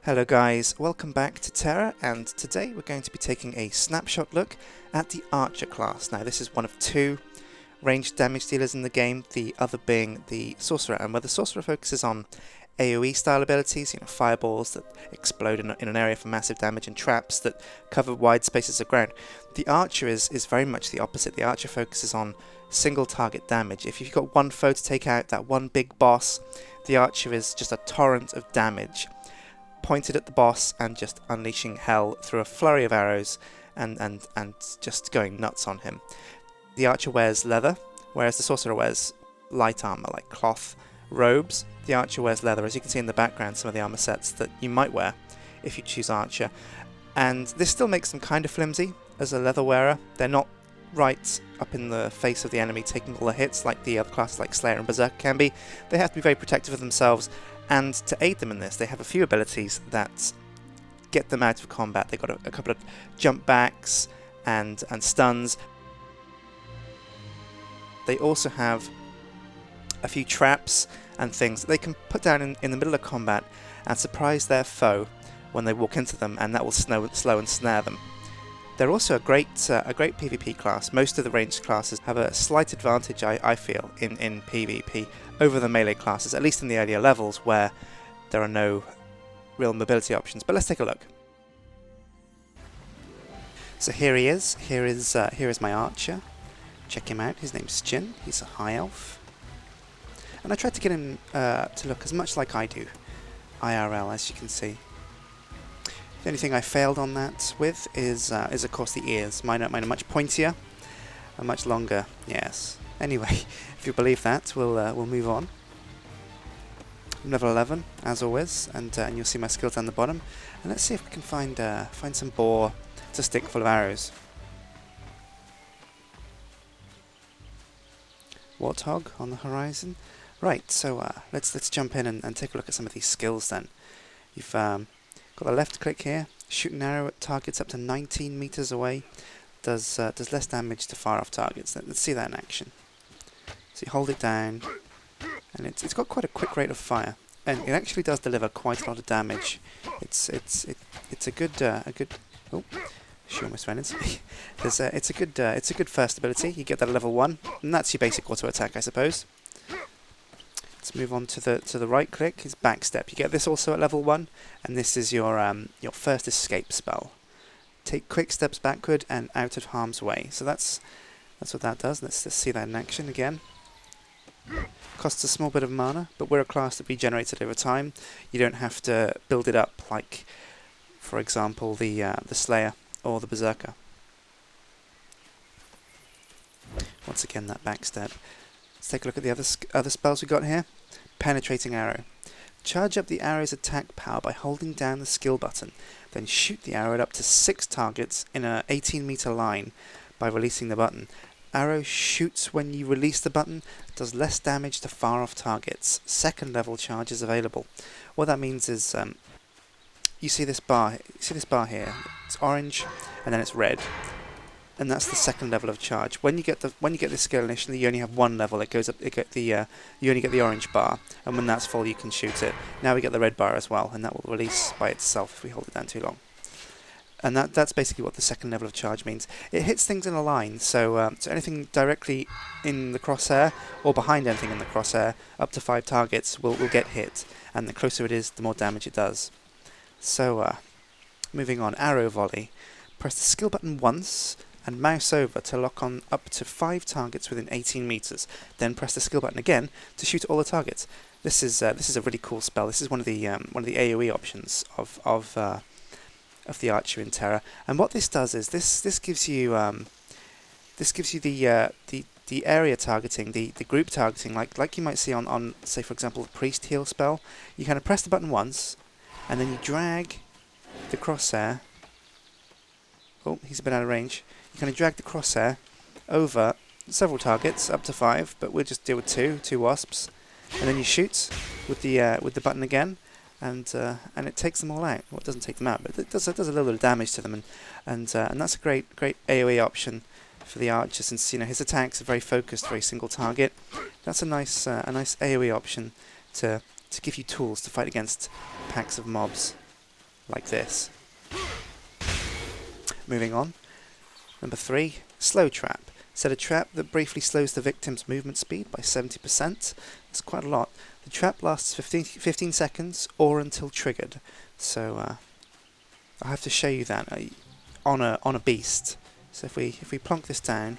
Hello guys, welcome back to Tera, and today we're going to be taking a snapshot look at the Archer class. Now this is one of two ranged damage dealers in the game, the other being the Sorcerer, and where the Sorcerer focuses on AoE style abilities, fireballs that explode in an area for massive damage and traps that cover wide spaces of ground. The Archer is very much the opposite. The Archer focuses on single target damage. If you've got one foe to take out, that one big boss, the Archer is just a torrent of damage pointed at the boss and just unleashing hell through a flurry of arrows and just going nuts on him. The Archer wears leather, whereas the Sorcerer wears light armor like cloth robes. The Archer wears leather, as you can see in the background, some of the armor sets that you might wear if you choose Archer. And this still makes them kind of flimsy as a leather wearer. They're not right up in the face of the enemy taking all the hits like the other classes like Slayer and Berserker can be. They have to be very protective of themselves, and to aid them in this they have a few abilities that get them out of combat. They've got a couple of jump backs and stuns. They also have a few traps and things that they can put down in the middle of combat and surprise their foe when they walk into them, and that will slow and snare them. They're also a great PvP class. Most of the ranged classes have a slight advantage, I feel, in PvP over the melee classes, at least in the earlier levels where there are no real mobility options. But let's take a look. So here he is. Here is my Archer. Check him out. His name's Sjin. He's a high elf. And I tried to get him to look as much like I do, IRL, as you can see. The only thing I failed on that with is of course the ears. Mine are much pointier and much longer. Yes. Anyway, if you believe that, we'll move on. I'm level 11 as always, and you'll see my skills down the bottom. And let's see if we can find some boar to stick full of arrows. Warthog on the horizon. Right. So let's jump in and take a look at some of these skills then. You've got the left click here, shoot an arrow at targets up to 19 meters away, does less damage to far off targets. Let's see that in action. So you hold it down, and it's got quite a quick rate of fire, and it actually does deliver quite a lot of damage. It's a good oh, she almost ran into me. It's a good first ability. You get that at level 1, and that's your basic auto attack, I suppose. Let's move on to the right click, his back step. You get this also at level 1, and this is your first escape spell. Take quick steps backward and out of harm's way. So that's what that does. Let's just see that in action again. Costs a small bit of mana, but we're a class that regenerates it over time. You don't have to build it up like, for example, the Slayer or the Berserker. Once again, that back step. Let's take a look at the other spells we got here. Penetrating Arrow. Charge up the arrow's attack power by holding down the skill button. Then shoot the arrow at up to 6 targets in an 18-meter line by releasing the button. Arrow shoots when you release the button, does less damage to far off targets. Second level charge is available. What that means is you see this bar here. It's orange and then it's red. And that's the second level of charge. When you get this skill initially, you only have one level. It goes up. You only get the orange bar, and when that's full, you can shoot it. Now we get the red bar as well, and that will release by itself if we hold it down too long. And that's basically what the second level of charge means. It hits things in a line, so anything directly in the crosshair or behind anything in the crosshair, up to 5 targets will get hit, and the closer it is, the more damage it does. So moving on, arrow volley. Press the skill button once and mouse over to lock on up to 5 targets within 18 meters. Then press the skill button again to shoot all the targets. This is a really cool spell. This is one of the AoE options of the Archer in Tera. And what this does is this gives you the area targeting, the group targeting, like you might see on say for example the priest heal spell. You kind of press the button once, and then you drag the crosshair. Oh, he's a bit out of range. You kind of drag the crosshair over several targets, up to 5, but we'll just deal with two wasps, and then you shoot with the button again, and it takes them all out. Well, it doesn't take them out, but it does a little bit of damage to them, and that's a great AoE option for the Archer, since his attacks are very focused, very single target. That's a nice AoE option to give you tools to fight against packs of mobs. like this. Moving on. Number 3, slow trap. Set a trap that briefly slows the victim's movement speed by 70%. That's quite a lot. The trap lasts 15 seconds or until triggered. So I'll have to show you that on a beast. So if we plonk this down,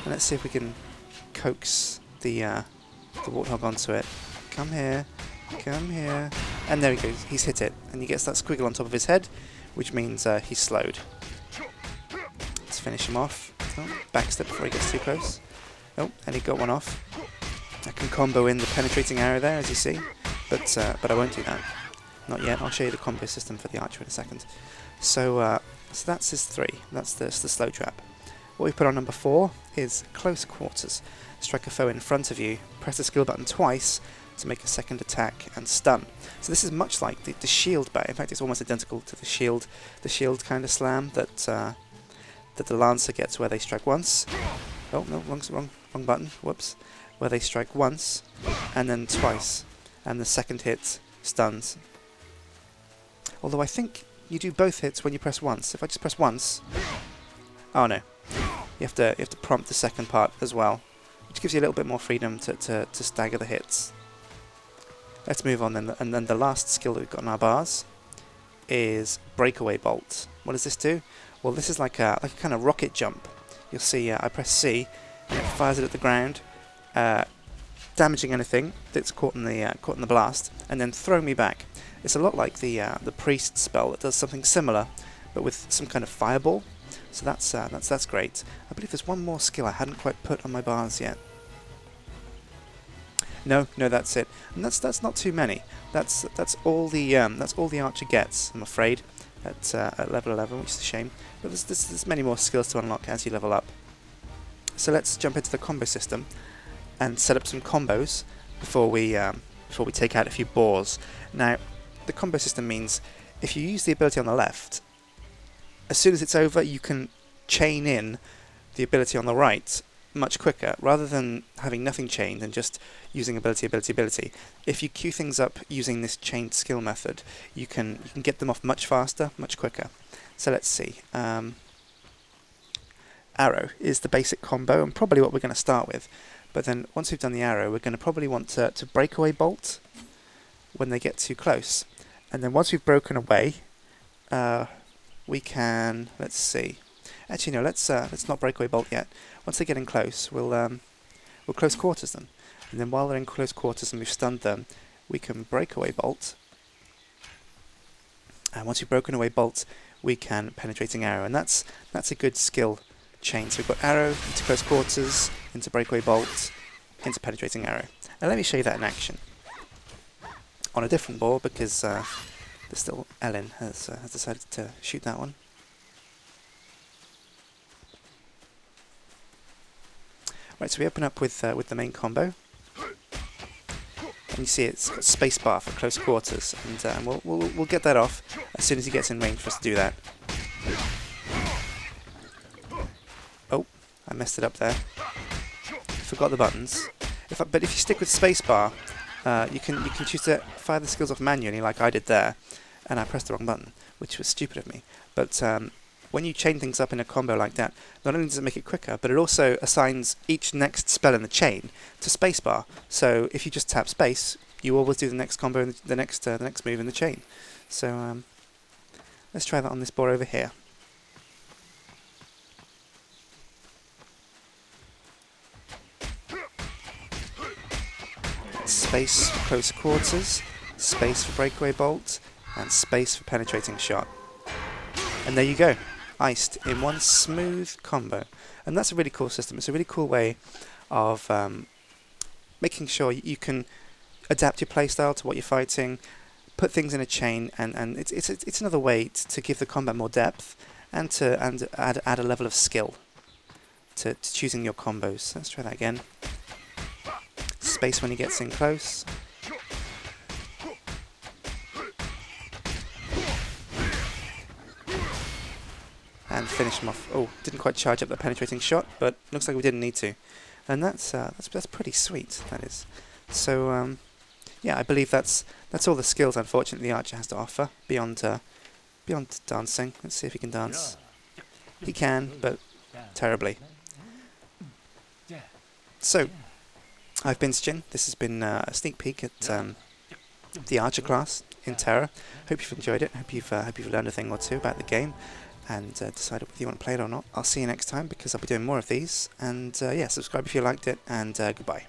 and let's see if we can coax the warthog onto it. Come here, and there he goes. He's hit it, and he gets that squiggle on top of his head, which means he's slowed. Let's finish him off. Oh, backstep before he gets too close. Oh, and he got one off. I can combo in the penetrating arrow there, as you see, but I won't do that. Not yet. I'll show you the combo system for the archer in a second. So that's his 3. That's the slow trap. What we put on number 4 is close quarters. Strike a foe in front of you. Press the skill button twice to make a second attack and stun. So this is much like the shield bat. In fact, it's almost identical to the shield kind of slam that the lancer gets, where they strike once. Oh no, wrong button. Whoops. Where they strike once and then twice, and the second hit stuns. Although I think you do both hits when you press once. If I just press once, oh no, you have to prompt the second part as well, which gives you a little bit more freedom to stagger the hits. Let's move on then, and then the last skill that we've got in our bars is Breakaway Bolts. What does this do? Well, this is like a kind of rocket jump. You'll see I press C, and it fires it at the ground, damaging anything that's caught in the blast, and then throwing me back. It's a lot like the priest spell that does something similar, but with some kind of fireball. So that's great. I believe there's one more skill I hadn't quite put on my bars yet. No, that's it. And that's not too many. That's all the archer gets, I'm afraid, at level 11, which is a shame. But there's many more skills to unlock as you level up. So let's jump into the combo system and set up some combos before we take out a few boars. Now, the combo system means if you use the ability on the left, as soon as it's over, you can chain in the ability on the right much quicker, rather than having nothing chained and just using ability. If you queue things up using this chained skill method, you can get them off much faster, much quicker. So let's see. Arrow is the basic combo, and probably what we're going to start with. But then once we've done the arrow, we're going to probably want to breakaway bolt when they get too close. And then once we've broken away, we can, let's see. Actually, no, let's not breakaway bolt yet. Once they're getting close, we'll close quarters them. And then while they're in close quarters and we've stunned them, we can breakaway bolt. And once we've broken away bolt, we can penetrating arrow. And that's a good skill chain. So we've got arrow into close quarters, into breakaway bolt, into penetrating arrow. Now let me show you that in action on a different board, because there's still Ellen has decided to shoot that one. Right, so we open up with the main combo, and you see it's got spacebar for close quarters, and we'll get that off as soon as he gets in range for us to do that. Oh, I messed it up there. Forgot the buttons. But if you stick with spacebar, you can choose to fire the skills off manually, like I did there, and I pressed the wrong button, which was stupid of me. But when you chain things up in a combo like that, not only does it make it quicker, but it also assigns each next spell in the chain to spacebar. So if you just tap space, you always do the next combo, and the next move in the chain. So let's try that on this board over here. Space for close quarters, space for breakaway bolt, and space for penetrating shot. And there you go. Iced in one smooth combo. And that's a really cool system. It's a really cool way of making sure you can adapt your playstyle to what you're fighting, put things in a chain, and it's another way to give the combat more depth and add a level of skill to choosing your combos. Let's try that again. Space when he gets in close. And finish him off. Oh, didn't quite charge up the penetrating shot, but looks like we didn't need to. And that's pretty sweet, that is. So yeah, I believe that's all the skills, unfortunately, the archer has to offer beyond beyond dancing. Let's see if he can dance. He can, but terribly. So, I've been Sjin. This has been a sneak peek at the Archer class in Tera. Hope you've enjoyed it. Hope you've learned a thing or two about the game and decided whether you want to play it or not. I'll see you next time because I'll be doing more of these. And yeah, subscribe if you liked it, and goodbye.